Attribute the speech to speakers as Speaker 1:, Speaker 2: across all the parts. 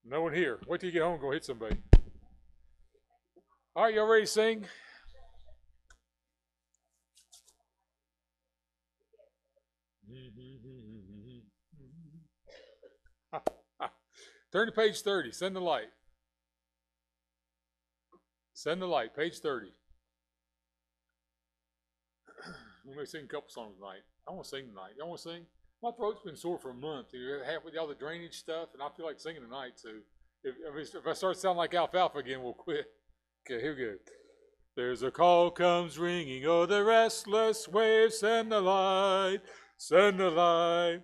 Speaker 1: No one here. Wait till you get home and go hit somebody. All right, y'all ready to sing? Turn to page 30. Send the light. Send the light. Page 30. We may sing a couple songs tonight. I want to sing tonight. Y'all want to sing? My throat's been sore for a month. You have with all the drainage stuff, and I feel like singing tonight. So if I start sounding like alfalfa again, we'll quit. Okay, here we go. There's a call comes ringing, oh, the restless waves, send the light, send the light.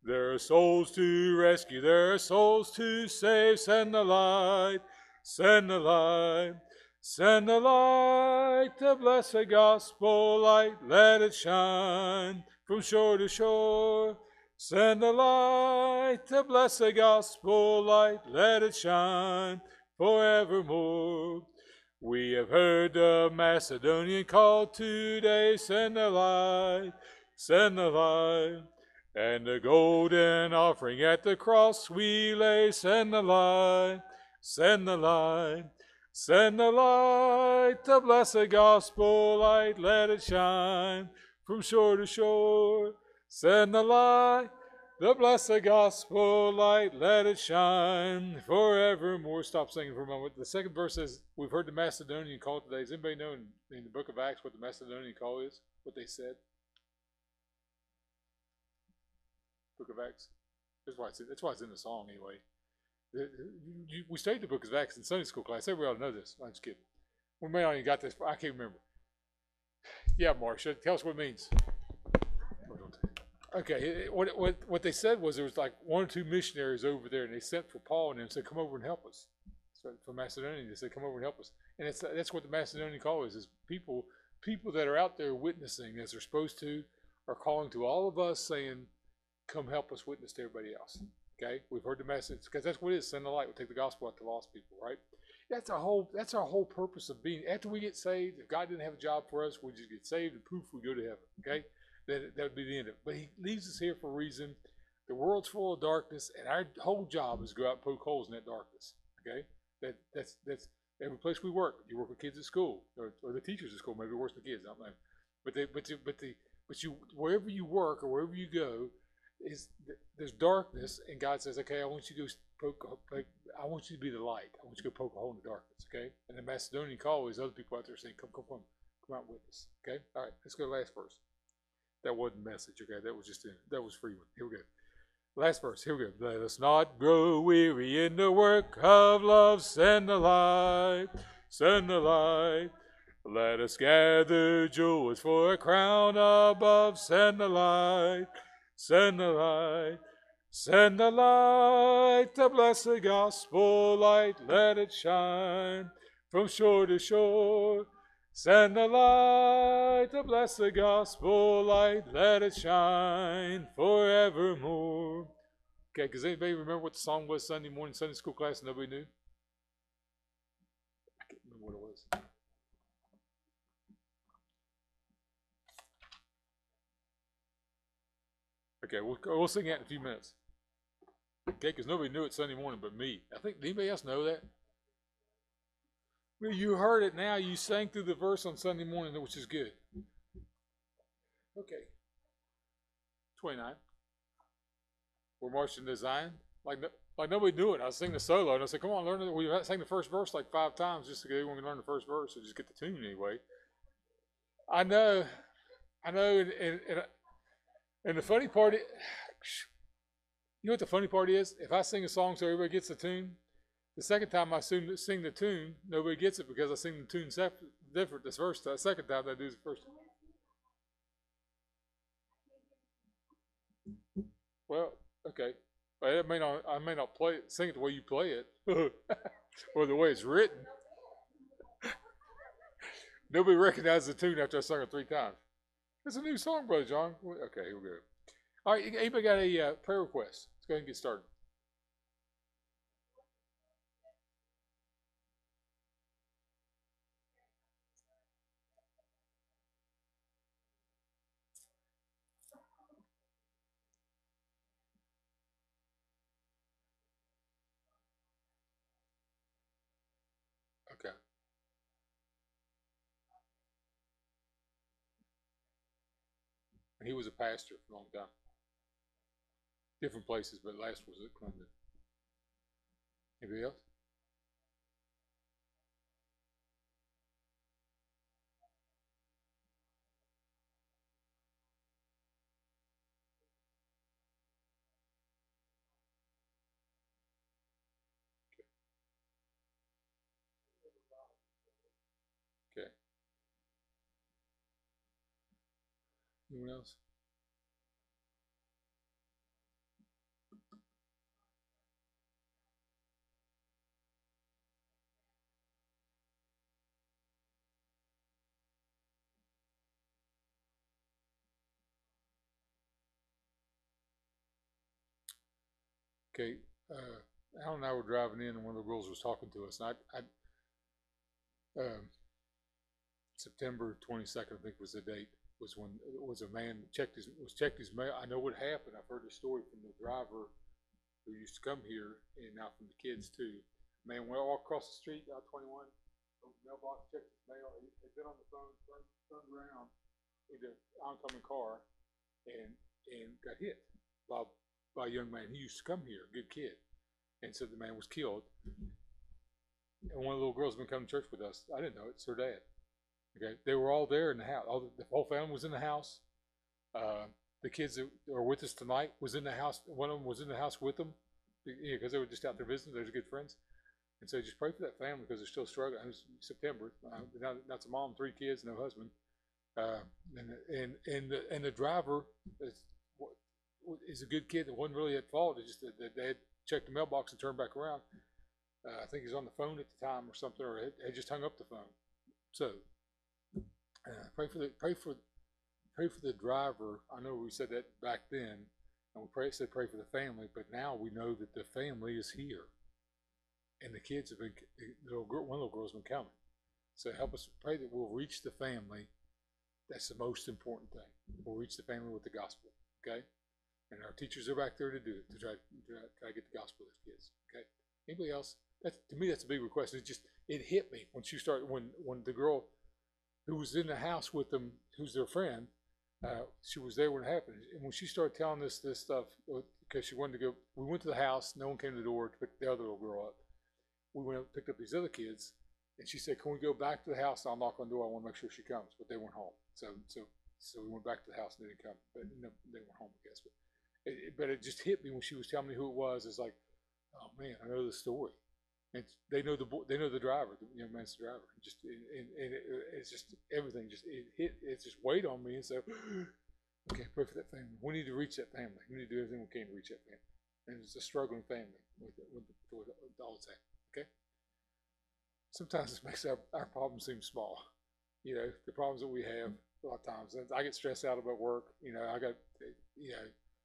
Speaker 1: There are souls to rescue, there are souls to save, send the light, send the light. Send the light, the blessed gospel light, let it shine from shore to shore. Send the light, the blessed gospel light, let it shine forevermore. We have heard the Macedonian call today, send the light, send the light. And the golden offering at the cross we lay, send the light, send the light. Send the light, the blessed gospel light, let it shine from shore to shore. Send the light, the blessed gospel light, let it shine forevermore. Stop singing for a moment. The second verse says, we've heard the Macedonian call today. Does anybody know in the book of Acts what the Macedonian call is? What they said? Book of Acts. That's why it's in the song anyway. We studied the book of Acts in Sunday school class. Everybody ought to know this. I'm just kidding. We may not even got this. I can't remember. Yeah, Marcia, tell us what it means. Okay, what they said was there was like one or two missionaries over there, and they sent for Paul and them said, "Come over and help us." So from Macedonia, they said, "Come over and help us." And that's what the Macedonian call is people that are out there witnessing as they're supposed to are calling to all of us saying, "Come help us witness to everybody else." Okay, we've heard the message because that's what it is. Send the light. We'll take the gospel out to lost people, right? That's our whole purpose of being. After we get saved, if God didn't have a job for us, we just get saved and poof, we go to heaven. Okay, that would be the end of it. But He leaves us here for a reason. The world's full of darkness, and our whole job is to go out and poke holes in that darkness. Okay, that's every place we work. You work with kids at school, or the teachers at school. Maybe worse than kids. I don't know. But you wherever you work or wherever you go, there's darkness, and God says, okay, I want you to I want you to be the light. I want you to go poke a hole in the darkness, okay? And the Macedonian call is other people out there saying, come out with us, okay? All right, let's go to the last verse. That wasn't message, okay? That was free one. Here we go. Last verse, here we go. Let us not grow weary in the work of love. Send the light, send the light. Let us gather jewels for a crown above. Send the light. Send the light, send the light, the blessed gospel light, let it shine from shore to shore. Send the light, the blessed gospel light, let it shine forevermore. Okay, does anybody remember what the song was Sunday morning, Sunday school class, and nobody knew? I can't remember what it was. Okay, we'll sing that in a few minutes. Okay, because nobody knew it Sunday morning but me. I think, anybody else know that? Well, you heard it now. You sang through the verse on Sunday morning, which is good. Okay. 29. We're marching to Zion. Like nobody knew it. I was singing the solo, and I said, come on, learn it. We sang the first verse like 5 times just to go when we learn the first verse, so just get the tune anyway. I know, and the funny part is, you know what the funny part is? If I sing a song so everybody gets the tune, the second time I sing the tune, nobody gets it because I sing the tune different this first time. The second time I do the first time. Well, okay. But I may not sing it the way you play it, or the way it's written. Nobody recognizes the tune after I sung it 3 times. It's a new song, Brother John. Okay, here we go. All right, anybody got a prayer request? Let's go ahead and get started. He was a pastor for a long time. Different places, but last was at Clemson. Anybody else? Okay. Anyone else? Okay. Al and I were driving in, and one of the girls was talking to us. And September 22nd, I think was the date. Was when it was a man checked his mail. I know what happened. I've heard the story from the driver who used to come here, and now from the kids too. Man went all across the street, out 21, mailbox, checked his mail. He had been on the phone, turned around in the oncoming car, and got hit by a young man. He used to come here, good kid, and so the man was killed. And one of the little girls had been coming to church with us. I didn't know it. It's her dad. Okay, they were all there in the house. The whole family was in the house. The kids that are with us tonight was in the house. One of them was in the house with them because they were just out there visiting. They were good friends, and so just pray for that family because they're still struggling. It was September. That's a mom, 3 kids, no husband, and the driver is a good kid that wasn't really at fault. It's just that they had checked the mailbox and turned back around. I think he was on the phone at the time or something, or had just hung up the phone. So. Pray for the driver. I know we said that back then, and we said pray for the family, but now we know that the family is here, and the kids have been. One little girl's been coming, so help us pray that we'll reach the family. That's the most important thing. We'll reach the family with the gospel, okay? And our teachers are back there to do it, to try to get the gospel to those kids, okay? Anybody else? To me, that's a big request. It hit me when when the girl who was in the house with them, who's their friend, she was there when it happened. And when she started telling us this stuff, because she wanted to go, we went to the house, no one came to the door to pick the other little girl up. We went up and picked up these other kids, and she said, can we go back to the house? I'll knock on the door, I want to make sure she comes. But they weren't home. So we went back to the house and they didn't come. But no, they weren't home, I guess. But it just hit me when she was telling me who it was. It's like, oh man, I know the story. And they know the driver, the young man's the driver. It's just everything. It's just weighed on me, and so okay, pray for that family. We need to reach that family. We need to do everything we can to reach that family. And it's a struggling family with all that's happening. Okay. Sometimes it makes our problems seem small. The problems that we have a lot of times. I get stressed out about work. I got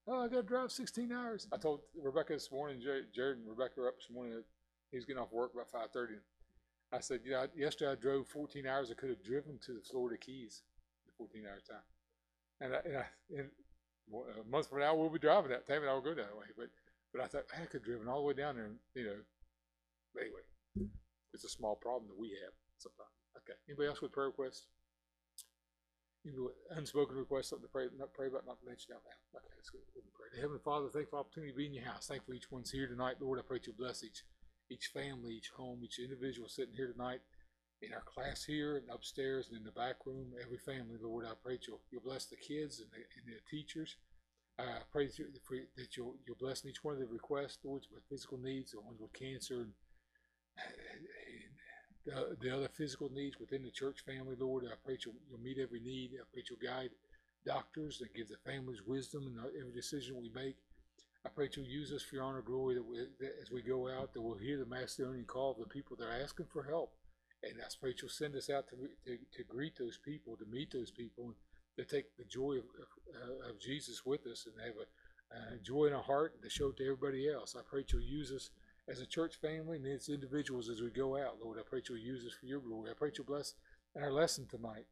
Speaker 1: I got to drive 16 hours. I told Rebecca this morning, Jared and Rebecca were up this morning. He was getting off work about 5:30. I said, yesterday I drove 14 hours. I could have driven to the Florida Keys in 14 hours time. And a month from now, we'll be driving that. Tammy and I will go that way. But I thought, I could have driven all the way down there. But anyway, it's a small problem that we have sometimes. Okay. Anybody else with prayer requests? Unspoken requests, something to pray about, not to mention out loud. Okay, let's go. Pray. Heavenly Father, thank you for the opportunity to be in your house. Thank you for each one's here tonight. Lord, I pray that you bless each family, each home, each individual sitting here tonight, in our class here and upstairs and in the back room, every family, Lord, I pray that you'll bless the kids and the teachers. I pray that you'll bless each one of the requests, Lord, with physical needs, the ones with cancer, and the other physical needs within the church family, Lord. I pray that you'll meet every need. I pray that you'll guide doctors and give the families wisdom in every decision we make. I pray that you'll use us for your honor and glory, that as we go out, that we'll hear the Macedonian call of the people that are asking for help. And I pray that you'll send us out to greet those people, to meet those people, and to take the joy of Jesus with us and have a joy in our heart and to show it to everybody else. I pray that you'll use us as a church family and as individuals as we go out, Lord. I pray that you'll use us for your glory. I pray that you'll bless our lesson tonight,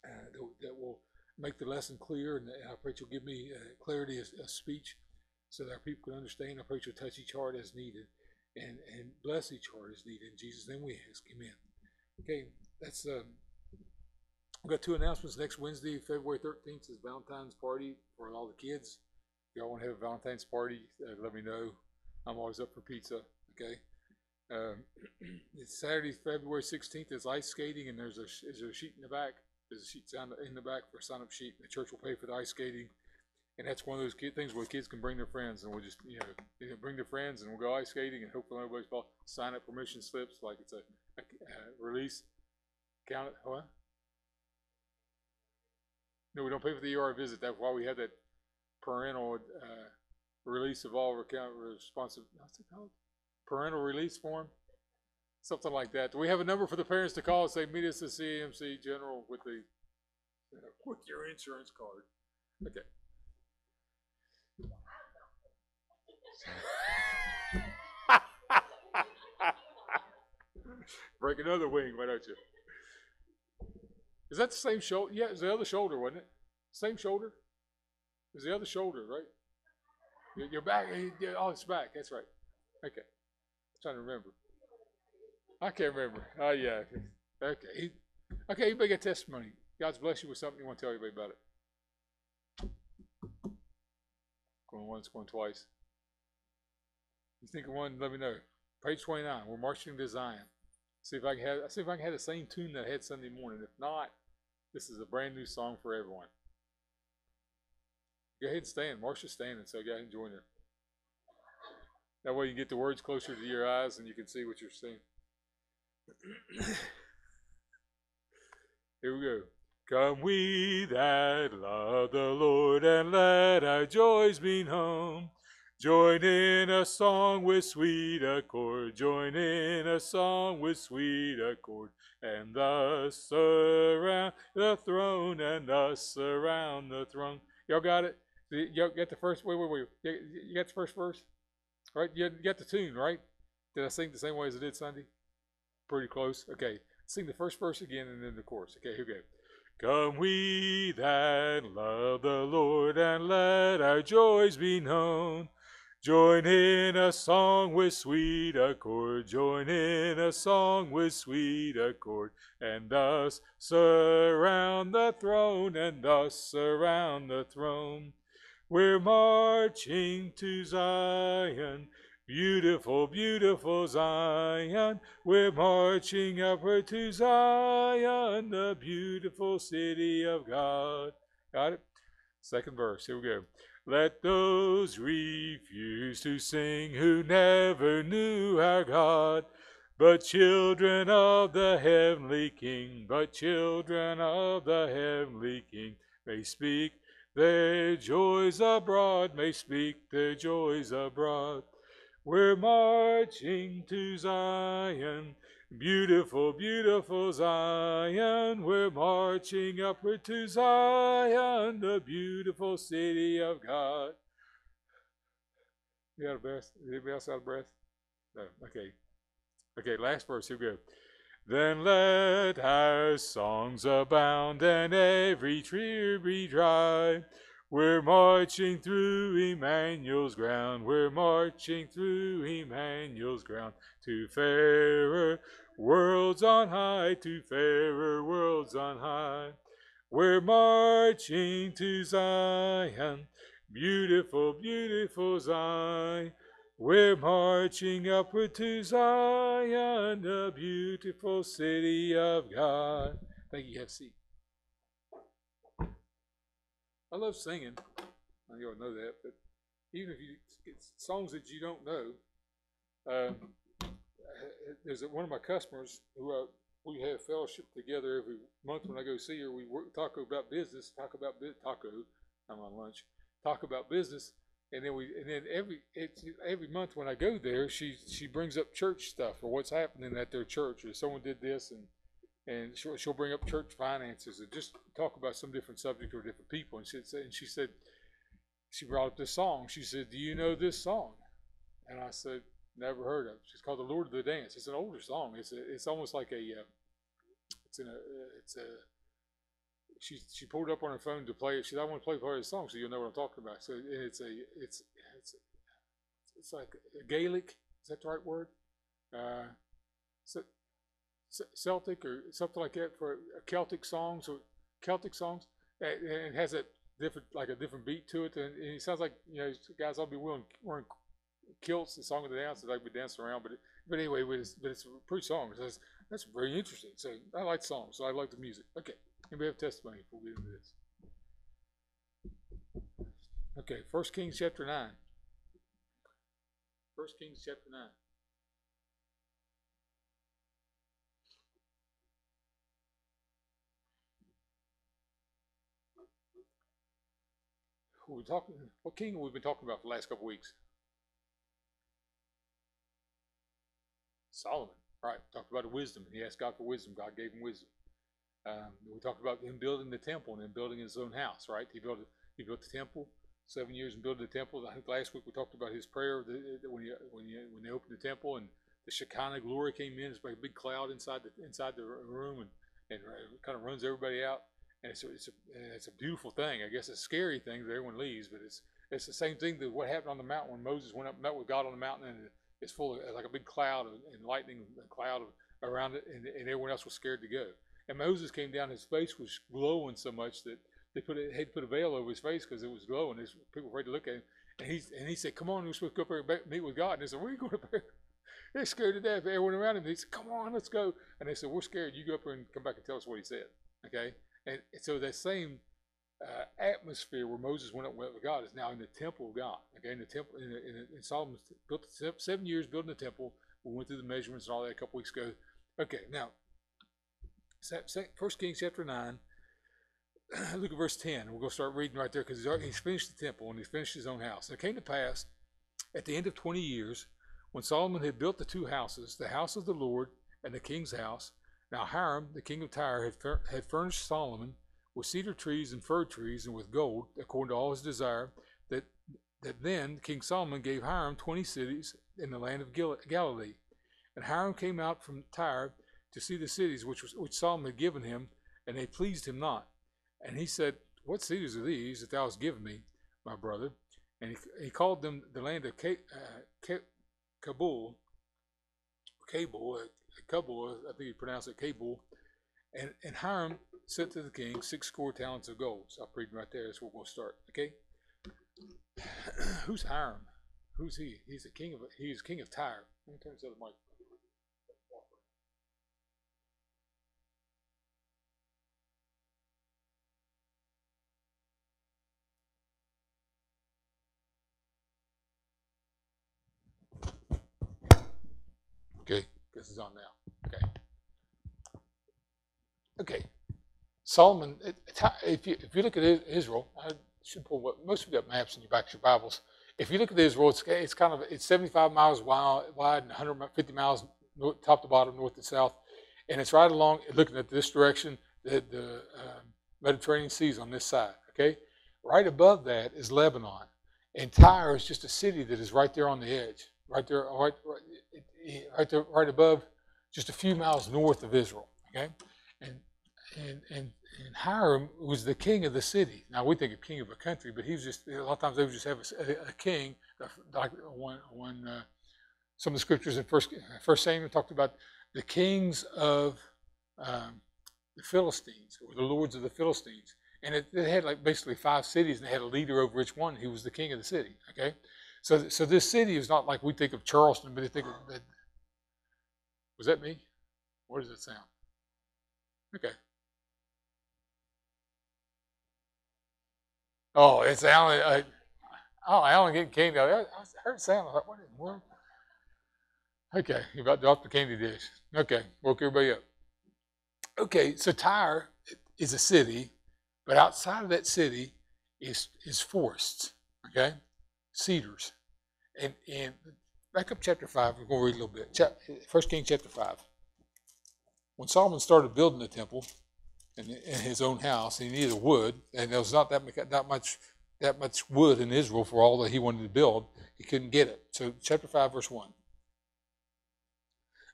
Speaker 1: that will make the lesson clear, and I pray that you'll give me clarity of speech so that our people can understand. I pray that you'll touch each heart as needed and bless each heart as needed. In Jesus' name we ask, amen. Okay, We've got two announcements. Next Wednesday, February 13th, is Valentine's party for all the kids. If y'all want to have a Valentine's party, let me know. I'm always up for pizza. Okay. It's Saturday, February 16th. Is ice skating, and is there a sheet in the back? There's a sheet in the back for a sign-up sheet. The church will pay for the ice skating, and that's one of those things where kids can bring their friends, and we'll just bring their friends, and we'll go ice skating, and hopefully nobody's fault. Sign up permission slips like it's a release. Count it, what? No, we don't pay for the ER visit. That's why we have that parental release of all account responsive. What's it called? Parental release form, something like that. Do we have a number for the parents to call and say, meet us at CMC General with the with your insurance card? Okay. Break another wing, why don't you? Is that the same shoulder? Yeah, it's the other shoulder, wasn't it? Same shoulder? It's the other shoulder, right? Your back. Oh, it's back. That's right. Okay. I'm trying to remember. I can't remember. Oh, yeah. Okay. Okay, you make a testimony. God's blessed you with something you want to tell everybody about it. Going once, going twice. You think of one, let me know. Page 29. We're marching to Zion. See if I can have the same tune that I had Sunday morning. If not, this is a brand new song for everyone. Go ahead and stand. Marcia's standing, so go ahead and join her. That way you get the words closer to your eyes and you can see what you're seeing. Here we go. Come we that love the Lord, and let our joys be known. Join in a song with sweet accord. Join in a song with sweet accord. And thus surround the throne, and thus surround the throne. Y'all got it? Y'all got the first, wait. You got the first verse? Right? You got the tune, right? Did I sing the same way as I did Sunday? Pretty close. Okay. Sing the first verse again and then the chorus. Okay, here we go. Come we that love the Lord, and let our joys be known. Join in a song with sweet accord. Join in a song with sweet accord. And thus surround the throne, and thus surround the throne. We're marching to Zion, beautiful, beautiful Zion. We're marching upward to Zion, the beautiful city of God. Got it? Second verse, here we go. Let those refuse to sing who never knew our God, but children of the heavenly King, but children of the heavenly King may speak their joys abroad, may speak their joys abroad. We're marching to Zion, beautiful, beautiful Zion. We're marching upward to Zion, the beautiful city of God. You out of breath? Anybody else out of breath? No. Okay. Okay, last verse. Here we go. Then let our songs abound, and every tear be dry. We're marching through Emmanuel's ground. We're marching through Emmanuel's ground to fairer worlds on high, to fairer worlds on high. We're marching to Zion, beautiful, beautiful Zion. We're marching upward to Zion, the beautiful city of God. Thank you. Have a seat. I love singing. I you all know that, but even if you get songs that you don't know, there's one of my customers who we have fellowship together every month when I go see her. We talk about business, talk about I'm on lunch, talk about business. And then every month when I go there, she brings up church stuff or what's happening at their church, or someone did this, and she'll bring up church finances and just talk about some different subject or different people. And she said she brought up this song. She said, "Do you know this song?" And I said, "Never heard of it." She's called "The Lord of the Dance." It's an older song. It's almost like she pulled it up on her phone to play it. She said, "I want to play part of the song so you'll know what I'm talking about." So it's like a Gaelic. Is that the right word? So Celtic or something like that for a Celtic song. So Celtic songs, and it has a different beat to it, and it sounds like guys ought to be wearing kilts and song of the dance, so they be dancing around. But anyway, it's a pretty song. So that's very interesting. So I like songs, so I like the music. Okay, and we have testimony before we get into this. Okay, 1 Kings chapter 9. 1 Kings chapter 9. What king have we been talking about for the last couple of weeks? Solomon. Right. Talked about wisdom. He asked God for wisdom. God gave him wisdom. We talked about him building the temple and then building his own house. Right. He built the temple. 7 years and building the temple. I think last week we talked about his prayer when they opened the temple and the Shekinah glory came in. It's like a big cloud inside the room and it kind of runs everybody out. And it's a beautiful thing. I guess it's a scary thing that everyone leaves, but it's the same thing that what happened on the mountain when Moses went up and met with God on the mountain, and it's full of like a big cloud and lightning cloud around it, and everyone else was scared to go. And Moses came down; his face was glowing so much that they had to put a veil over his face because it was glowing. People were afraid to look at him. And he said, "Come on, we're supposed to go up there and meet with God." And they said, "Where are you going up there?" They're scared to death. Everyone around him. He said, "Come on, let's go." And they said, "We're scared. You go up there and come back and tell us what he said." Okay. And so that same atmosphere where Moses went up with God is now in the temple of God. Okay, in the temple, in Solomon built 7 years building the temple. We went through the measurements and all that a couple weeks ago. Okay, now 1 Kings chapter 9. Look at verse 10. We're going to start reading right there because he's finished the temple and he's finished his own house. And it came to pass at the end of 20 years, when Solomon had built the two houses, the house of the Lord and the king's house. Now Hiram, the king of Tyre, had furnished Solomon with cedar trees and fir trees and with gold, according to all his desire. That then King Solomon gave Hiram 20 cities in the land of Galilee. And Hiram came out from Tyre to see the cities which Solomon had given him, and they pleased him not. And he said, "What cities are these that thou hast given me, my brother?" And he called them the land of Kabul, I think he pronounced it Kabul. And Hiram sent to the king 60 talents of gold. So I'll read right there. That's where we'll start. Okay. Who's Hiram? Who's he? He's king of Tyre. Let me turn this other mic. Okay, this is on now. Okay. Okay. Solomon, if you look at Israel, I should pull most of you got maps in your back of your Bibles. If you look at Israel, it's 75 miles wide and 150 miles top to bottom, north to south, and it's right along. Looking at this direction, the Mediterranean Sea is on this side. Okay, right above that is Lebanon, and Tyre is just a city that is right there on the edge, right there, right above, just a few miles north of Israel. Okay, and Hiram was the king of the city. Now we think of king of a country, but he was just, a lot of times they would just have a king. Like some of the scriptures in First Samuel talked about the kings of the Philistines, or the lords of the Philistines, and it had like basically 5 cities, and they had a leader over each one. He was the king of the city. Okay, so this city is not like we think of Charleston, but they think of that. Was that me? What does it sound? Okay. Oh, it's Alan. Alan getting candy. I heard it sound. I thought, what in the world? Okay, you about dropped the candy dish. Okay, woke everybody up. Okay, so Tyre is a city, but outside of that city is forests. Okay, cedars. And back up chapter 5. We're going to read a little bit. 1 Kings chapter 5. When Solomon started building the temple in his own house, he needed wood, and there was not that much wood in Israel for all that he wanted to build. He couldn't get it. So chapter 5, verse 1.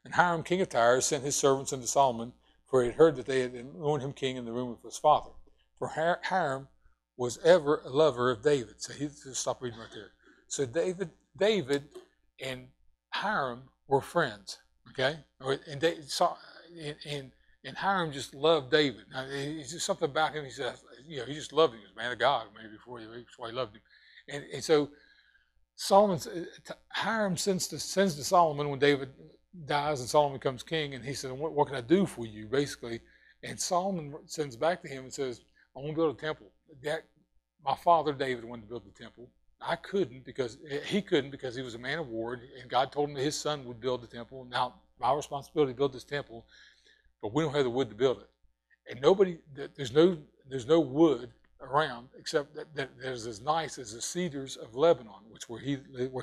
Speaker 1: And Hiram, king of Tyre, sent his servants unto Solomon, for he had heard that they had anointed him king in the room of his father. For Hiram was ever a lover of David. So he just stop reading right there. So David and Hiram were friends. Okay, and And Hiram just loved David. Now, it's just something about him. He said, he just loved him. He was a man of God, maybe that's why he loved him. And so Hiram sends to Solomon when David dies and Solomon becomes king, and he said, what can I do for you, basically? And Solomon sends back to him and says, I want to build a temple. My father David wanted to build the temple. I couldn't because he was a man of war, and God told him that his son would build the temple. Now, my responsibility to build this temple, but we don't have the wood to build it. And there's no wood around except that is as nice as the cedars of Lebanon, where he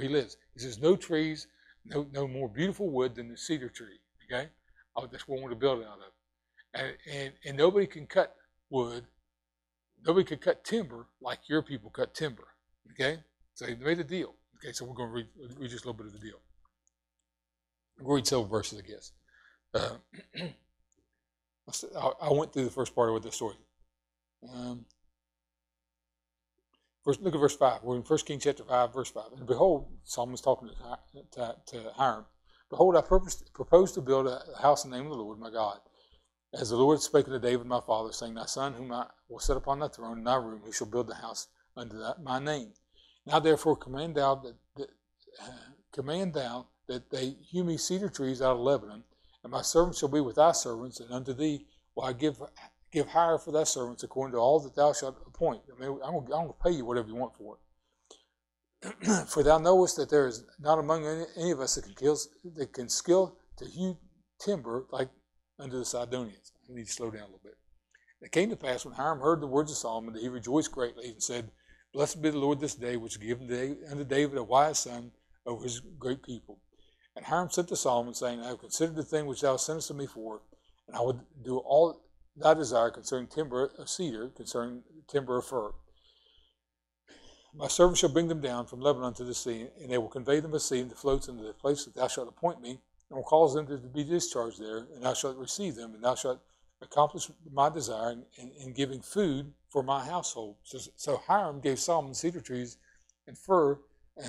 Speaker 1: lives. He says no trees, no more beautiful wood than the cedar tree. Okay, that's what I want to build it out of. And nobody can cut wood. Nobody could cut timber like your people cut timber. Okay, so they made a deal. Okay, so we're going to read just a little bit of the deal. We'll read several verses, I guess. I went through the first part of the story. First, look at verse 5. We're in 1 Kings chapter 5, verse 5. And behold, Solomon's talking to Hiram. Behold, I propose to build a house in the name of the Lord my God. As the Lord had spoken to David my father, saying, Thy son, whom I will set upon thy throne in thy room, he shall build the house unto my name. Now therefore command thou that they hew me cedar trees out of Lebanon, and my servants shall be with thy servants, and unto thee will I give hire for thy servants according to all that thou shalt appoint. I mean, I'm going to pay you whatever you want for it. For thou knowest that there is not among any of us that can skill to hew timber like unto the Sidonians. I need to slow down a little bit. It came to pass when Hiram heard the words of Solomon that he rejoiced greatly and said, Blessed be the Lord this day, which given unto David a wise son over his great people. And Hiram sent to Solomon, saying, I have considered the thing which thou sentest to me for, and I would do all thy desire concerning timber of cedar, concerning timber of fir. My servants shall bring them down from Lebanon to the sea, and they will convey them at sea into floats into the place that thou shalt appoint me, and will cause them to be discharged there, and thou shalt receive them, and thou shalt accomplish my desire in giving food for my household. So Hiram gave Solomon cedar trees and fir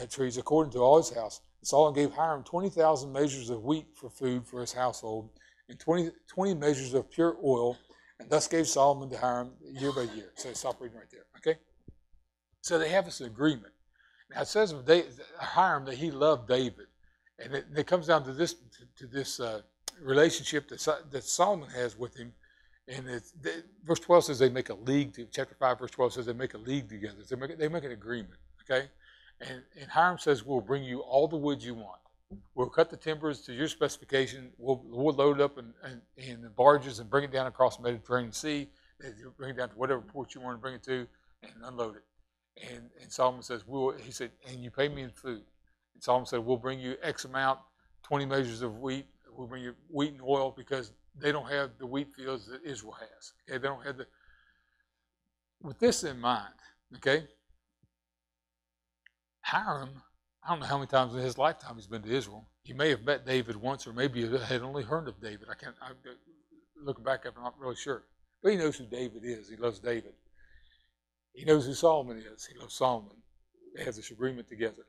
Speaker 1: trees according to all his house. And Solomon gave Hiram 20,000 measures of wheat for food for his household, and 20 measures of pure oil, and thus gave Solomon to Hiram year by year. So stop reading right there, okay? So they have this agreement. Now it says of Hiram that he loved David, and it comes down to this relationship that Solomon has with him. And verse 12 says they make a league. Chapter 5, verse 12 says they make a league together. They make an agreement, okay? And Hiram says, we'll bring you all the wood you want. We'll cut the timbers to your specification. We'll load it up in barges and bring it down across the Mediterranean Sea. Bring it down to whatever port you want to bring it to and unload it. And Solomon says, he said, and you pay me in food. And Solomon said, we'll bring you X amount, 20 measures of wheat. We'll bring you wheat and oil because they don't have the wheat fields that Israel has. Okay, they don't have with this in mind, okay, Hiram, I don't know how many times in his lifetime he's been to Israel. He may have met David once, or maybe had only heard of David. Looking back, I'm not really sure. But he knows who David is. He loves David. He knows who Solomon is. He loves Solomon. They have this agreement together.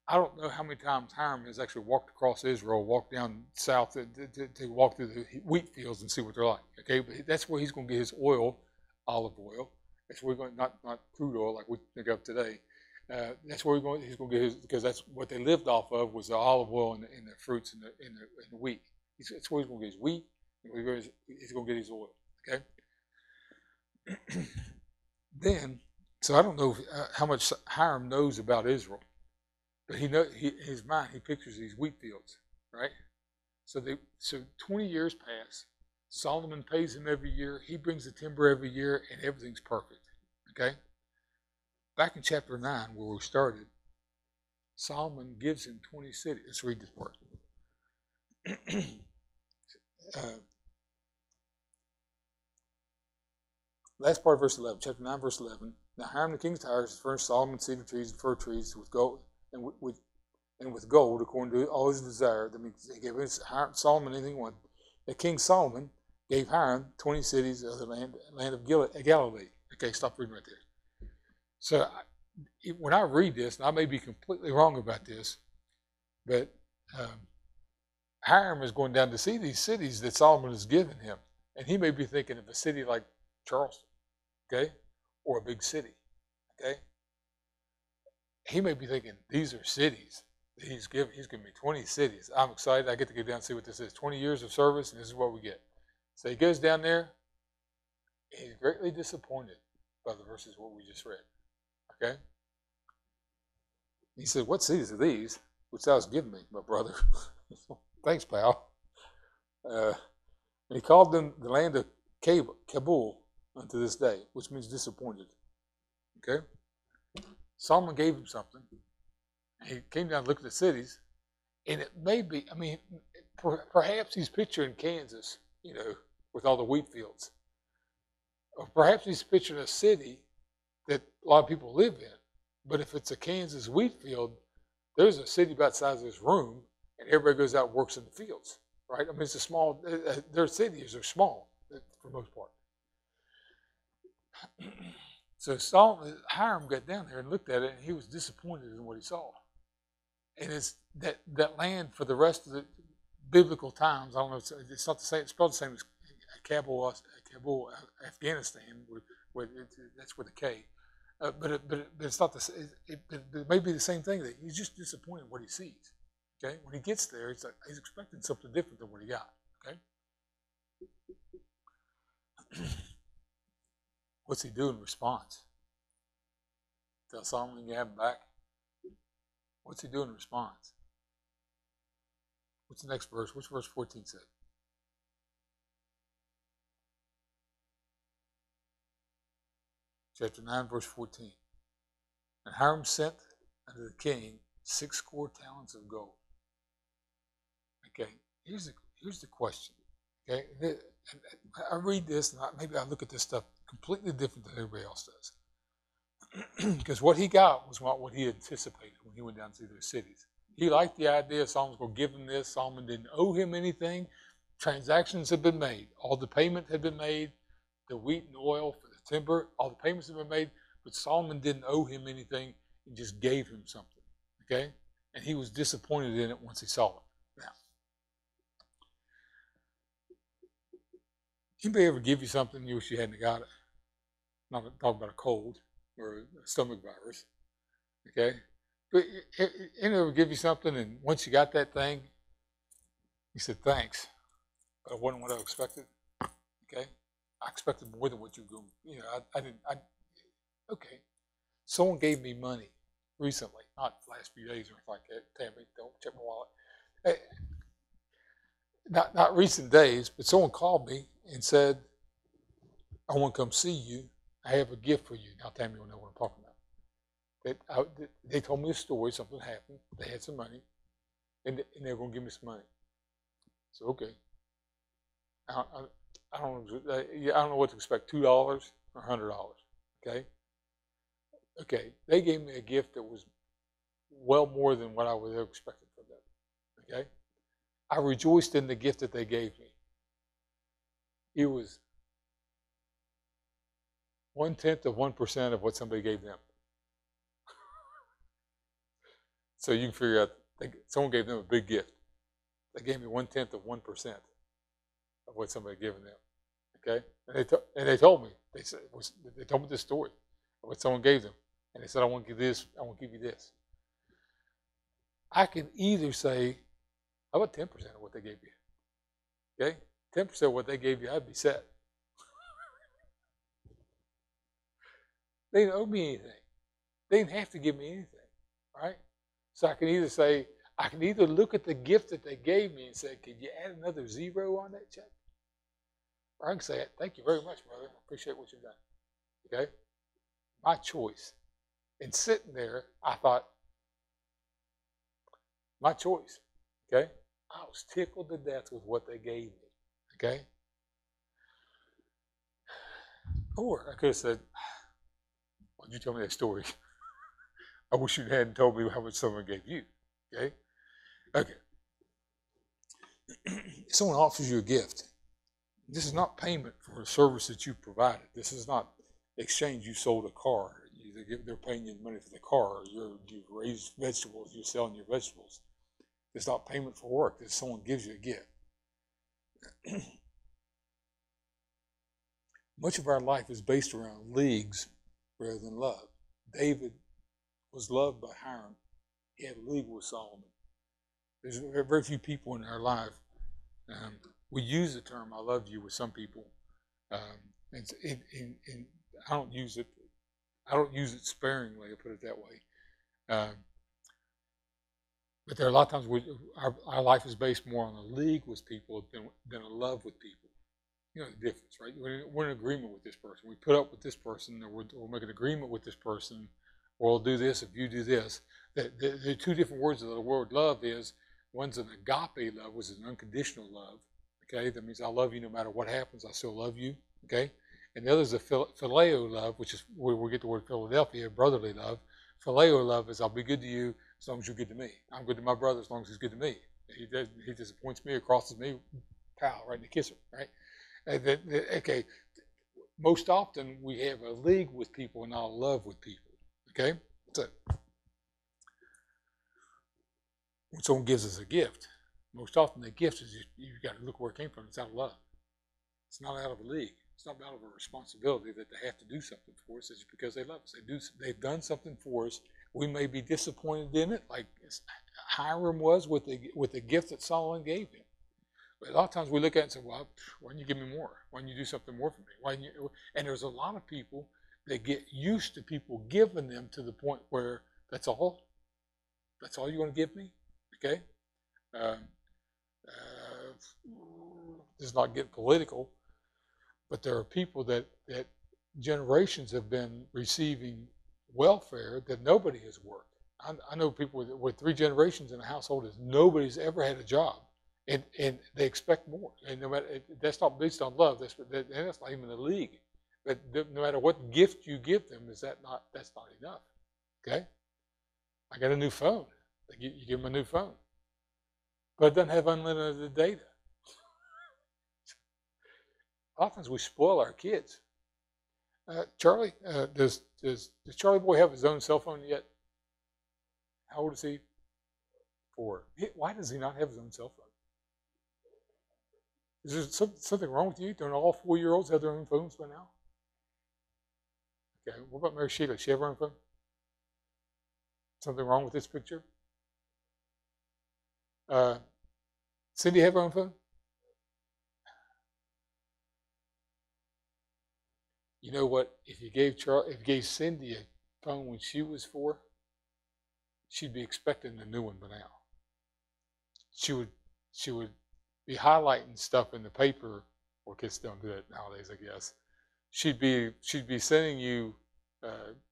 Speaker 1: I don't know how many times Hiram has actually walked across Israel, walked down south to walk through the wheat fields and see what they're like. Okay, but that's where he's going to get his oil, olive oil. That's where not crude oil like we think of today. That's where he's going to get his, because that's what they lived off of was the olive oil and the fruits and the wheat. That's where he's going to get his wheat. He's going to get his oil. Okay. Then, so I don't know how much Hiram knows about Israel. But in his mind, he pictures these wheat fields, right? So 20 years pass. Solomon pays him every year. He brings the timber every year, and everything's perfect, okay? Back in chapter 9, where we started, Solomon gives him 20 cities. Let's read this part. Last part of verse 11, chapter 9, verse 11. Now Hiram the king of Tyre furnished Solomon cedar trees and fir trees with gold, and with gold according to all his desire. That means he gave Solomon anything he wanted. The King Solomon gave Hiram 20 cities of the land of Galilee. Okay, stop reading right there. So when I read this, and I may be completely wrong about this, but Hiram is going down to see these cities that Solomon has given him. And he may be thinking of a city like Charleston, okay, or a big city, okay. He may be thinking these are cities that he's giving. He's giving me 20 cities. I'm excited. I get to go down and see what this is. 20 years of service, and this is what we get. So he goes down there. And he's greatly disappointed by the verses what we just read. Okay. He said, "What cities are these which thou hast given me, my brother?" Thanks, pal. And he called them the land of Kabul unto this day, which means disappointed. Okay? Solomon gave him something. He came down and looked at the cities, and it may be, I mean, perhaps he's picturing Kansas, with all the wheat fields. Or perhaps he's picturing a city that a lot of people live in. But if it's a Kansas wheat field, there's a city about the size of this room, and everybody goes out and works in the fields, right? I mean, it's a small, their cities are small for the most part. So Hiram got down there and looked at it, and he was disappointed in what he saw. And it's that land for the rest of the biblical times. I don't know. It's not the same. It's spelled the same as Kabul, Afghanistan. That's with a K. But it's not the. It may be the same thing. That he's just disappointed in what he sees. Okay, when he gets there, he's expecting something different than what he got. Okay. What's he do in response? Tell Solomon you have him back. What's he do in response? What's the next verse? What's verse 14 say? Chapter 9, verse 14. And Hiram sent unto the king 60 talents of gold. Okay, here's the question. Okay, I read this, and maybe I look at this stuff completely different than everybody else does. Because what he got was not what he anticipated when he went down to those cities. He liked the idea Solomon's going to give him this. Solomon didn't owe him anything. Transactions had been made. All the payment had been made. The wheat and oil for the timber, all the payments had been made. But Solomon didn't owe him anything. He just gave him something. Okay? And he was disappointed in it once he saw it. Now, anybody ever give you something you wish you hadn't got it? I'm not talking about a cold or a stomach virus. Okay? But anybody ever give you something, and once you got that thing, you said, thanks, but it wasn't what I expected. Okay? I expected more than what you were going, okay. Someone gave me money recently, not the last few days or anything like that. Tammy, don't check my wallet. Not recent days, but someone called me and said, I want to come see you. I have a gift for you. Now, Tammy will know what I'm talking about. They told me a story. Something happened. They had some money, and they were going to give me some money. So, okay. I don't know what to expect. $2 or $100. Okay. Okay. They gave me a gift that was well more than what I would have expected from them. Okay. I rejoiced in the gift that they gave me. It was 0.1% of what somebody gave them. So you can figure out, someone gave them a big gift. They gave me 0.1% of what somebody had given them. Okay, and they told me, they told me this story of what someone gave them, and they said, I want to give this, I want to give you this. I can either say, how about 10% of what they gave you? Okay, 10% of what they gave you, I'd be set. They didn't owe me anything. They didn't have to give me anything, right? So I can either look at the gift that they gave me and say, could you add another 0 on that check? Or I can say, thank you very much, brother. I appreciate what you've done. Okay? My choice. And sitting there, I thought, my choice. Okay? I was tickled to death with what they gave me. Okay? Or I could have said, why'd you tell me that story? I wish you hadn't told me how much someone gave you. Okay? Okay. Someone offers you a gift. This is not payment for a service that you provided. This is not exchange. You sold a car. They're paying you money for the car. You've raised vegetables. You're selling your vegetables. It's not payment for work. This someone gives you a gift. Much of our life is based around leagues rather than love. David was loved by Hiram. He had a league with Solomon. There's very few people in our life. We use the term "I love you" with some people, and I don't use it. I don't use it sparingly. I put it that way. But there are a lot of times our life is based more on a league with people than a love with people. You know the difference, right? We're in agreement with this person. We put up with this person, or we'll make an agreement with this person, or we'll do this if you do this. The two different words of the word love is, one's an agape love, which is an unconditional love. Okay, that means I love you no matter what happens, I still love you. Okay, and the other is a phileo love, which is where we get the word Philadelphia, brotherly love. Phileo love is I'll be good to you as long as you're good to me. I'm good to my brother as long as he's good to me. He disappoints me or crosses me, pow, right in the kisser, right? Okay, most often we have a league with people and not a love with people. Okay, so when someone gives us a gift, most often the gift is you've got to look where it came from. It's out of love. It's not out of a league. It's not out of a responsibility that they have to do something for us. It's because they love us. They've done something for us. We may be disappointed in it, like Hiram was with the gift that Solomon gave him. But a lot of times we look at it and say, well, why don't you give me more? Why don't you do something more for me? And there's a lot of people that get used to people giving them to the point where that's all you want to give me? Okay? This is not getting political, but there are people that generations have been receiving welfare that nobody has worked. I know people with 3 generations in a household is nobody's ever had a job. And they expect more, and no matter that's not based on love. That's not even a league. But no matter what gift you give them, that's not enough. Okay, I got a new phone. You give them a new phone, but it doesn't have unlimited data. Often we spoil our kids. Charlie, does Charlie boy have his own cell phone yet? How old is he? 4. Why does he not have his own cell phone? Is there something wrong with you? Don't all 4-year-olds have their own phones by now? Okay, what about Mary Sheila? Does she have her own phone? Something wrong with this picture? Cindy have her own phone? You know what? If you gave Cindy a phone when she was 4, she'd be expecting a new one by now. She would be highlighting stuff in the paper, or kids don't do that nowadays, I guess. She'd be sending you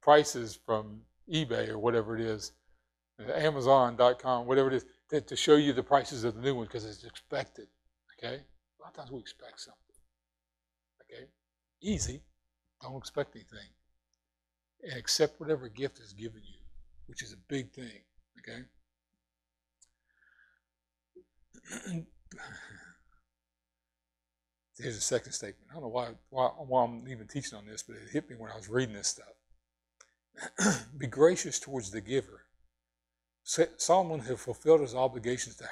Speaker 1: prices from eBay or whatever it is, Amazon.com, whatever it is, to show you the prices of the new one because it's expected. Okay, a lot of times we expect something. Okay, easy. Don't expect anything, and accept whatever gift is given you, which is a big thing. Okay. Here's a second statement. I don't know why I'm even teaching on this, but it hit me when I was reading this stuff. Be gracious towards the giver. Solomon had fulfilled his obligations to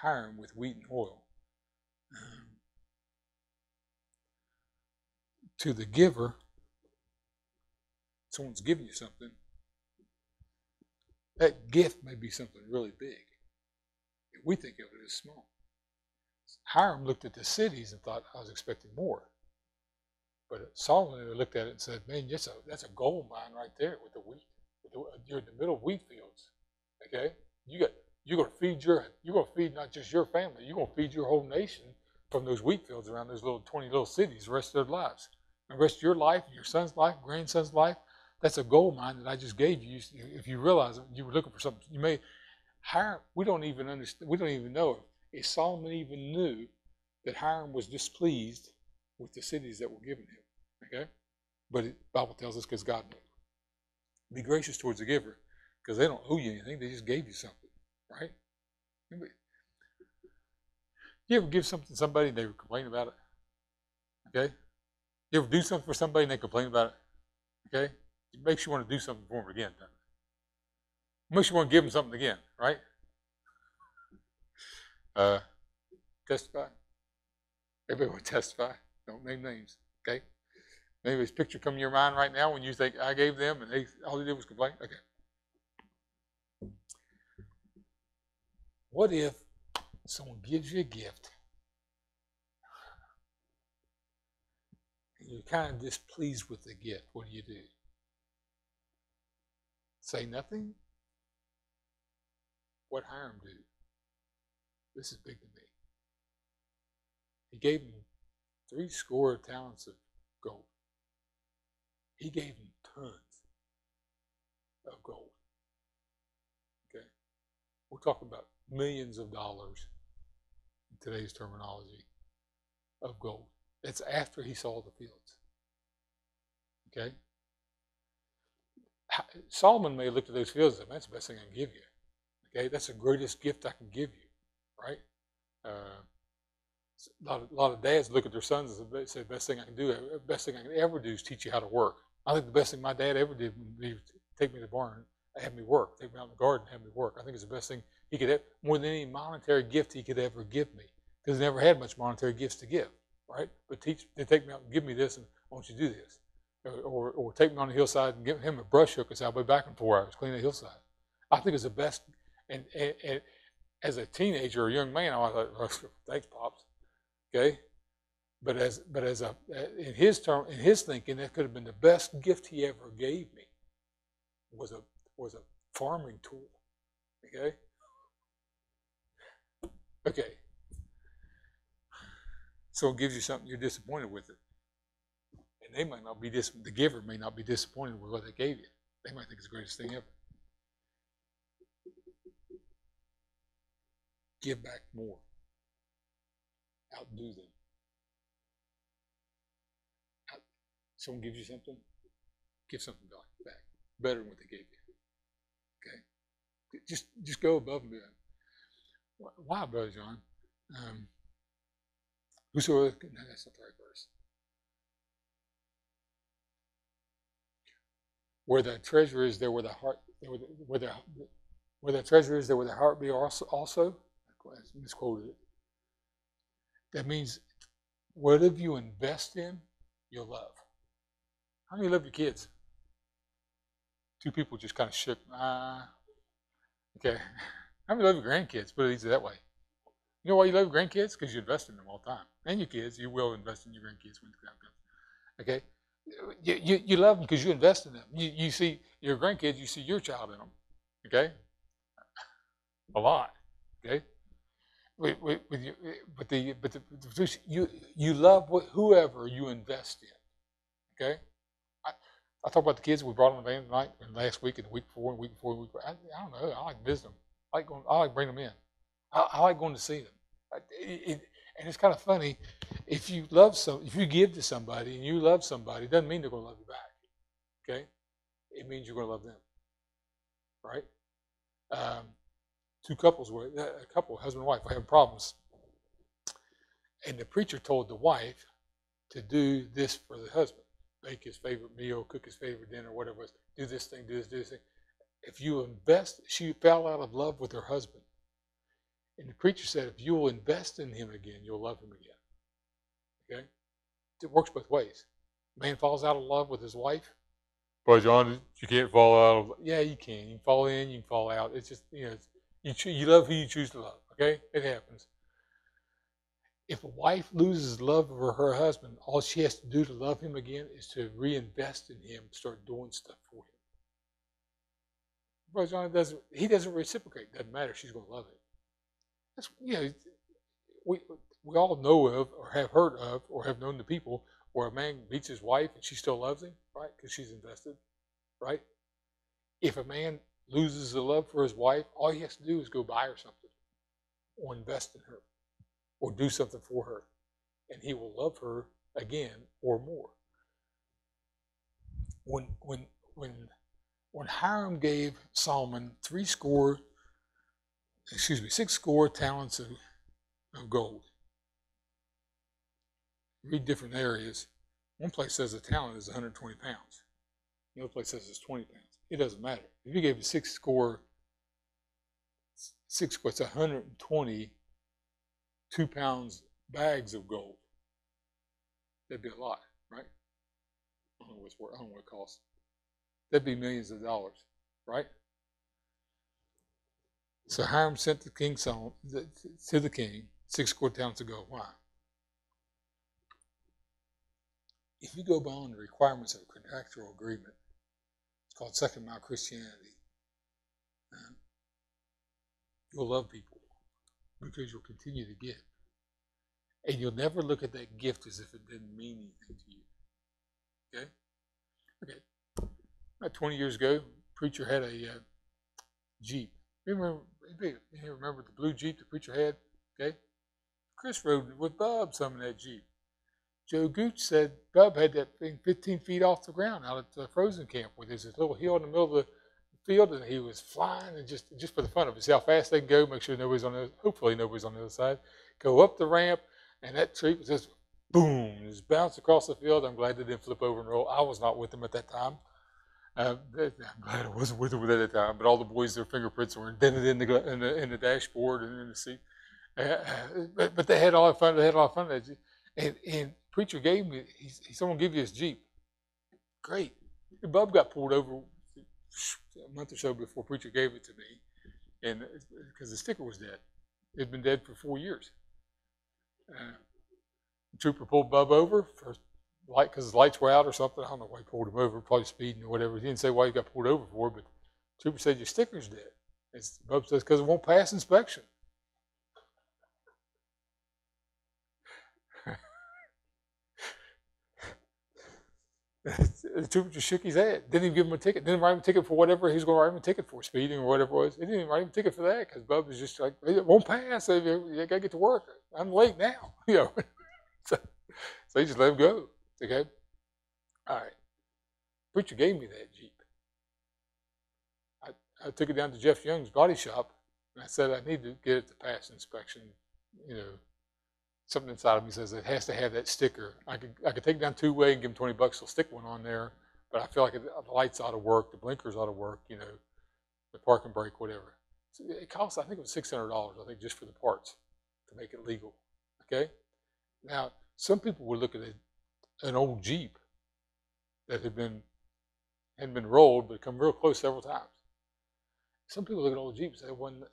Speaker 1: Hiram with wheat and oil. To the giver, someone's giving you something. That gift may be something really big. We think of it as small. Hiram looked at the cities and thought, I was expecting more. But Solomon looked at it and said, man, that's a gold mine right there with the wheat. You're in the middle of wheat fields. Okay? You're gonna feed not just your family, you're gonna feed your whole nation from those wheat fields around those 20 little cities the rest of their lives. The rest of your life, your son's life, grandson's life, that's a gold mine that I just gave you. If you realize it, you were looking for something. You may Hiram, we don't even understand. We don't even know if Solomon even knew that Hiram was displeased with the cities that were given him. Okay, but the Bible tells us because God knew. Be gracious towards the giver because they don't owe you anything; they just gave you something, right? You ever give something to somebody and they complain about it? Okay, you ever do something for somebody and they complain about it? Okay, it makes you want to do something for them again, doesn't it? It makes you want to give them something again, right? Testify. Everybody will testify. Don't name names, okay? Anybody's picture come to your mind right now when you think I gave them and all they did was complain? Okay. What if someone gives you a gift and you're kind of displeased with the gift? What do? Say nothing? What Hiram do? This is big to me. He gave him 70 talents of gold. He gave him tons of gold. Okay? We're talking about millions of dollars in today's terminology of gold. That's after he saw the fields. Okay? Solomon may have looked at those fields and said, that's the best thing I can give you. Okay? That's the greatest gift I can give you. Right? A lot of dads look at their sons and say, the best thing I can do, the best thing I can ever do is teach you how to work. I think the best thing my dad ever did would be take me to the barn and have me work, take me out in the garden and have me work. I think it's the best thing he could have, more than any monetary gift he could ever give me, because he never had much monetary gifts to give, right? But they take me out and give me this, and I want you to do this. Or take me on the hillside and give him a brush hook and say, I'll be back in 4 hours, clean the hillside. I think it's the best, and as a teenager or a young man, I was like, thanks, Pops. Okay? But in his thinking, that could have been the best gift he ever gave me. Was a farming tool. Okay? Okay. So it gives you something, you're disappointed with it. And they might not be the giver may not be disappointed with what they gave you. They might think it's the greatest thing ever. Give back more. Outdo them. Someone gives you something, give something back. Better than what they gave you. Okay? Just go above and beyond. Why, Brother John? Whosoever, no, that's not the right verse. Where the treasure is, there where the heart, where the treasure is, there where the heart be also. I misquoted it. That means whatever you invest in, you'll love. How many love your kids? 2 people just kind of shook. Okay. How many love your grandkids? Put it easy that way. You know why you love your grandkids? Because you invest in them all the time. And your kids, you will invest in your grandkids when the time comes. Okay? You love them because you invest in them. You see your grandkids, you see your child in them. Okay? A lot. Okay? You love whoever you invest in. Okay? I talk about the kids we brought on the van tonight and last week and the week before and the week before. I don't know. I like visiting them. I like bringing them in. I like going to see them. And it's kind of funny. If you give to somebody and you love somebody, it doesn't mean they're going to love you back. Okay? It means you're going to love them. Right? A couple, husband and wife, were having problems. And the preacher told the wife to do this for the husband. Make his favorite meal, cook his favorite dinner, whatever it was. Do this thing, do this thing. If you invest, she fell out of love with her husband. And the preacher said, if you will invest in him again, you'll love him again. Okay? It works both ways. Man falls out of love with his wife. But John, you can't fall out of love. Yeah, you can. You can fall in, you can fall out. It's just, you love who you choose to love. Okay? It happens. If a wife loses love for her husband, all she has to do to love him again is to reinvest in him, start doing stuff for him. Brother John he doesn't reciprocate. Doesn't matter. She's going to love it. We all know of or have heard of or have known the people where a man beats his wife and she still loves him, right? Because she's invested, right? If a man loses the love for his wife, all he has to do is go buy her something or invest in her or do something for her, and he will love her again or more. When Hiram gave Solomon 6 talents of gold. Read different areas. One place says a talent is 120 pounds. The other place says it's 20 pounds. It doesn't matter. If you gave him 6 it's 120 2-pound bags of gold. That'd be a lot, right? don't know I don't know what it costs. That'd be millions of dollars, right? So Hiram sent the king's son to the king 6 talents ago. Why? If you go beyond the requirements of a contractual agreement, it's called second mile Christianity. You'll love people because you'll continue to give. And you'll never look at that gift as if it didn't mean anything to you. Okay? Okay. About 20 years ago, a preacher had a Jeep. You remember the blue Jeep the preacher had? Okay? Chris rode with Bub some in that Jeep. Joe Gooch said Bub had that thing 15 feet off the ground out at the frozen camp where there's this little hill in the middle of the field, and he was flying and just for the fun of it, see how fast they can go, make sure hopefully nobody's on the other side, go up the ramp, and that tree was just boom, just bounced across the field. I'm glad they didn't flip over and roll. I was not with them at that time. I'm glad I wasn't with them at that time, but all the boys, their fingerprints were indented in the dashboard and in the seat. But they had a lot of fun. They had a lot of fun. And preacher gave me, he said, "I'm gonna give you his Jeep." Great. And Bub got pulled over a month or so before preacher gave it to me, and because the sticker was dead, it'd been dead for 4 years. The trooper pulled Bub over for light because his lights were out or something. I don't know why he pulled him over, probably speeding or whatever. He didn't say why he got pulled over for, but the trooper said your sticker's dead. Bub says because it won't pass inspection. The trooper just shook his head. Didn't even give him a ticket. Didn't write him a ticket for whatever he was going to write him a ticket for, speeding or whatever it was. He didn't even write him a ticket for that because Bub was just like, it won't pass. You got to get to work. I'm late now. So he just let him go. Okay? All right. Preacher gave me that Jeep. I took it down to Jeff Young's body shop, and I said I need to get it to pass inspection. Something inside of me says it has to have that sticker. I could take it down two-way and give them $20. They'll stick one on there, but I feel like the lights ought to work, the blinkers ought to work, the park and brake, whatever. So it costs, I think it was $600, I think, just for the parts to make it legal. Okay? Now, some people would look at an old Jeep that hadn't been rolled, but come real close several times. Some people look at old Jeeps and say, "Wasn't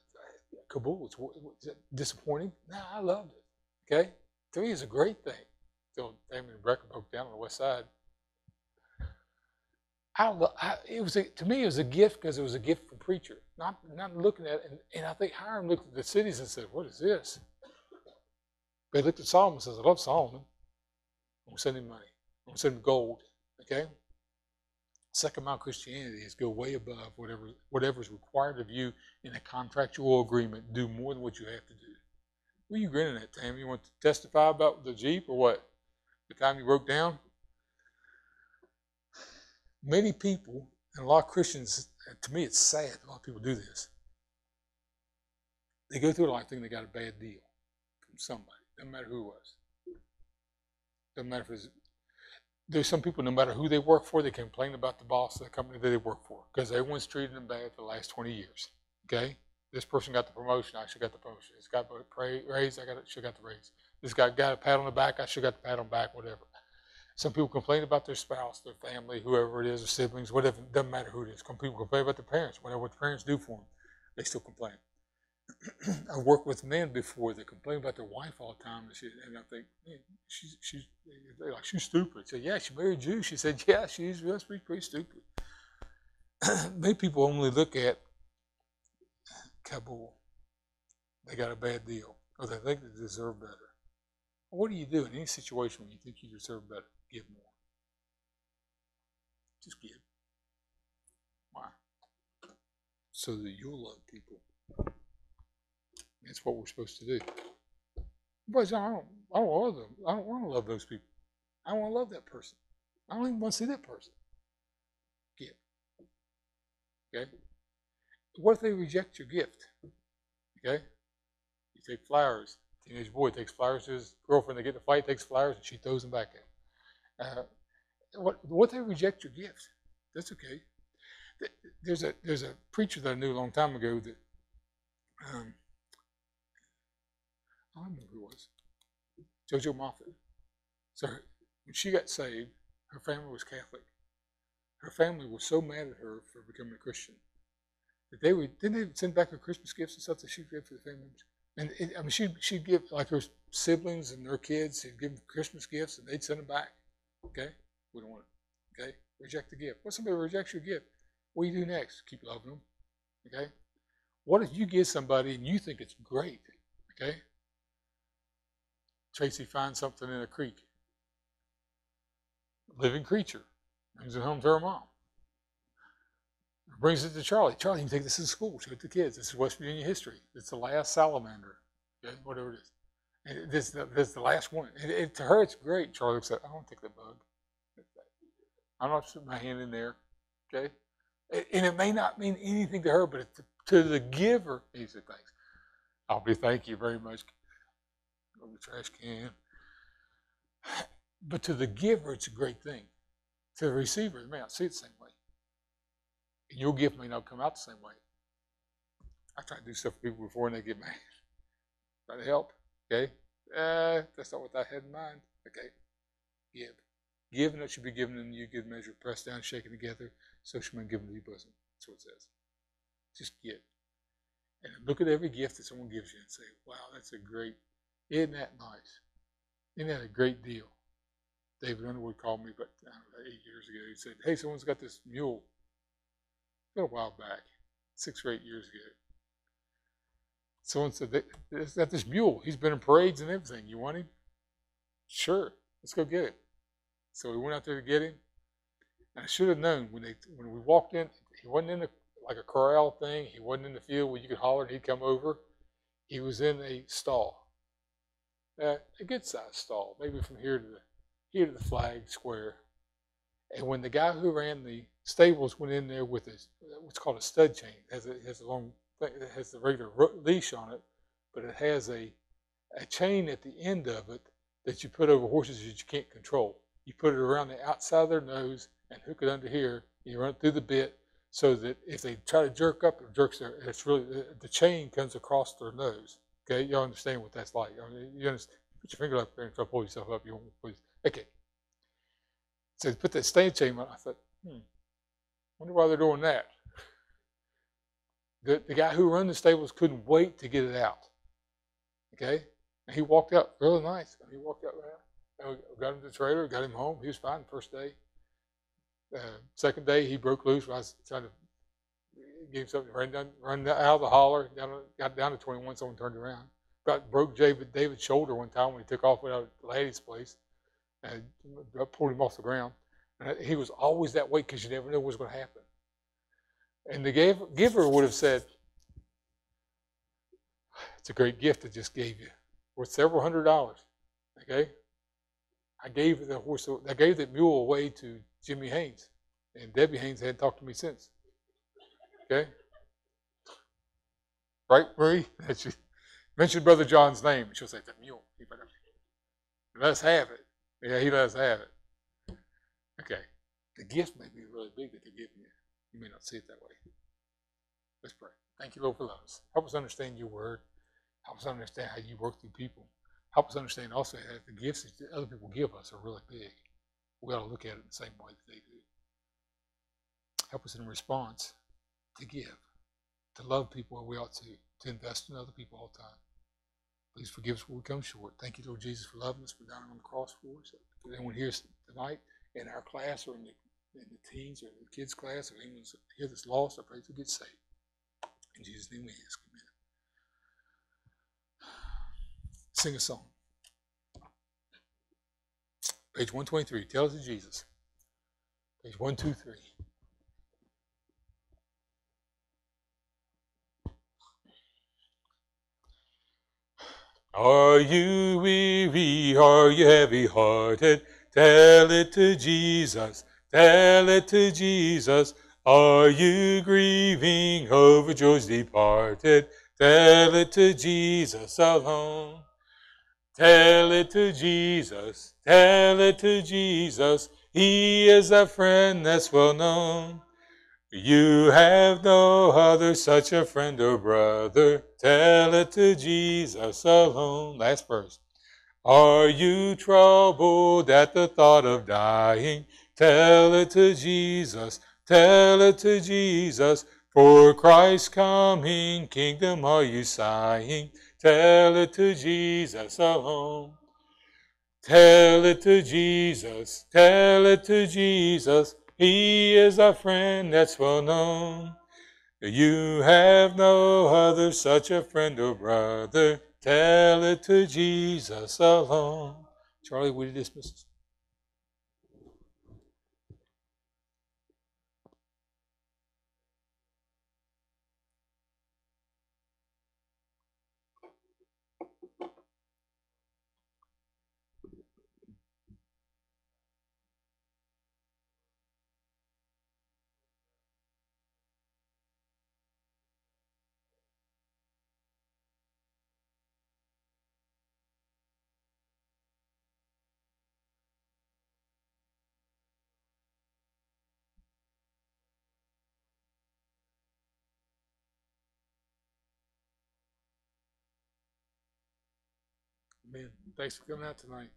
Speaker 1: Kabul? Is it disappointing?" No, I loved it. Okay, to me, it's a great thing. Until Damon and Brecker broke down on the west side. To me, it was a gift because it was a gift from preacher. Not looking at it, and I think Hiram looked at the cities and said, "What is this?" But he looked at Solomon and says, "I love Solomon. I'm going to send him money. I'm going to send him gold." Okay. Second mile Christianity is go way above whatever's required of you in a contractual agreement. Do more than what you have to do. What are you grinning at, Tam? You want to testify about the Jeep or what? The time you broke down? Many people, and a lot of Christians, to me it's sad, a lot of people do this. They go through life thinking they got a bad deal from somebody. Doesn't matter who it was. Doesn't matter if there's some people, no matter who they work for, they complain about the boss of the company that they work for because everyone's treated them bad for the last 20 years. Okay? This person got the promotion, I should got the promotion. This guy got a raise, should got the raise. This guy got a pat on the back, I should got the pat on the back, whatever. Some people complain about their spouse, their family, whoever it is, their siblings, whatever. It doesn't matter who it is. Some people complain about their parents, whatever what the parents do for them. They still complain. I've worked with men before that complain about their wife all the time, and I think, man, she's stupid. I said, yeah, she married you. She said, yeah, she's pretty stupid. Many people only look at Kabul. They got a bad deal, or they think they deserve better. What do you do in any situation when you think you deserve better? Give more. Just give. Why? So that you'll love people. That's what we're supposed to do. But I don't love them. I don't want to love those people. I don't want to love that person. I don't even want to see that person. Give. Okay? What if they reject your gift? Okay? You take flowers. Teenage boy takes flowers to his girlfriend. They get in a fight, takes flowers, and she throws them back at him. What if they reject your gift? That's okay. There's a preacher that I knew a long time ago that I don't remember who it was. JoJo Moffat. So when she got saved, Her family was Catholic. Her family was so mad at her for becoming a Christian that didn't they send back her Christmas gifts and stuff that she'd give to the family members. And I mean, she'd give like her siblings and her kids. She'd give them Christmas gifts, and they'd send them back. Okay, we don't want it. Okay, reject the gift. What somebody rejects your gift? What do you do next? Keep loving them. Okay. What if you give somebody and you think it's great? Okay. Tracy finds something in a creek. Living creature. Brings it home to her mom. Brings it to Charlie. Charlie, you can take this to school. Show it to the kids. This is West Virginia history. It's the last salamander. Okay, whatever it is. And this is the last one. And to her, it's great. Charlie looks at, I don't take the bug. I'm not putting my hand in there. Okay? And it may not mean anything to her, but to the giver, he said, thanks. I'll be thank you very much. Go to the trash can. But to the giver, it's a great thing. To the receiver, they may not see it the same way. And your gift may not come out the same way. I try to do stuff for people before and they get mad. Try to help. Okay? That's not what I had in mind. Okay. Give. Give, and it should be given in you good measure, pressed down, shaken together, so shall man give into your bosom. That's what it says. Just give. And look at every gift that someone gives you and say, wow, that's a great, isn't that nice? Isn't that a great deal? David Underwood called me about 8 years ago. He said, hey, someone's got this mule. It's been a while back, 6 or 8 years ago. Someone said, they've got this mule. He's been in parades and everything. You want him? Sure. Let's go get it. So we went out there to get him. And I should have known when we walked in, he wasn't in like a corral thing. He wasn't in the field where you could holler and he'd come over. He was in a stall. A good sized stall, maybe from here to the flag square. And when the guy who ran the stables went in there with what's called a stud chain, it has a long thing, it has the regular leash on it, but it has a chain at the end of it that you put over horses that you can't control. You put it around the outside of their nose and hook it under here. You run it through the bit so that if they try to jerk up, it jerks there. It's really the chain comes across their nose. Okay, y'all understand what that's like. I mean, you understand. Put your finger up there and try to pull yourself up. You won't pull yourself. Okay. So put that stud chain on. I thought, wonder why they're doing that. The guy who ran the stables couldn't wait to get it out. Okay, and he walked out really nice. He walked out right. Got him to the trailer, got him home. He was fine the first day. Second day, he broke loose. I was trying to give him something, run out of the holler, got down to 21, someone turned around. Broke David's shoulder one time when he took off without Laddie's place. And pulled him off the ground. And he was always that way because you never knew what was going to happen. And the giver would have said, it's a great gift I just gave you, worth several $100s. Okay? I gave that mule away to Jimmy Haynes, and Debbie Haynes hadn't talked to me since. Okay, right, Marie? She mentioned Brother John's name, and she'll say, "That mule, he better let us have it." Yeah, he let us have it. Okay, the gift may be really big that they're giving you. You may not see it that way. Let's pray. Thank you, Lord, for loving us. Help us understand your word. Help us understand how you work through people. Help us understand also that the gifts that other people give us are really big. We ought to look at it the same way that they do. Help us in response to give, to love people where we ought to invest in other people all the time. Please forgive us when we come short. Thank you, Lord Jesus, for loving us, for dying on the cross for us. If anyone here tonight in our class or in the teens or the kids' class, or anyone's here that's lost, I pray to get saved. In Jesus' name we ask. Amen. Sing a song. Page 123. Tell us of Jesus. Page 123. Are you weary? Are you heavy-hearted? Tell it to Jesus. Tell it to Jesus. Are you grieving over joys departed? Tell it to Jesus alone. Tell it to Jesus, tell it to Jesus, He is a friend that's well known. You have no other such a friend or brother, tell it to Jesus alone. Last verse. Are you troubled at the thought of dying? Tell it to Jesus, tell it to Jesus. For Christ's coming kingdom are you sighing? Tell it to Jesus alone. Tell it to Jesus, tell it to Jesus. He is our friend that's well known. You have no other such a friend or brother. Tell it to Jesus alone. Charlie, will you dismiss us? Man, thanks for coming out tonight.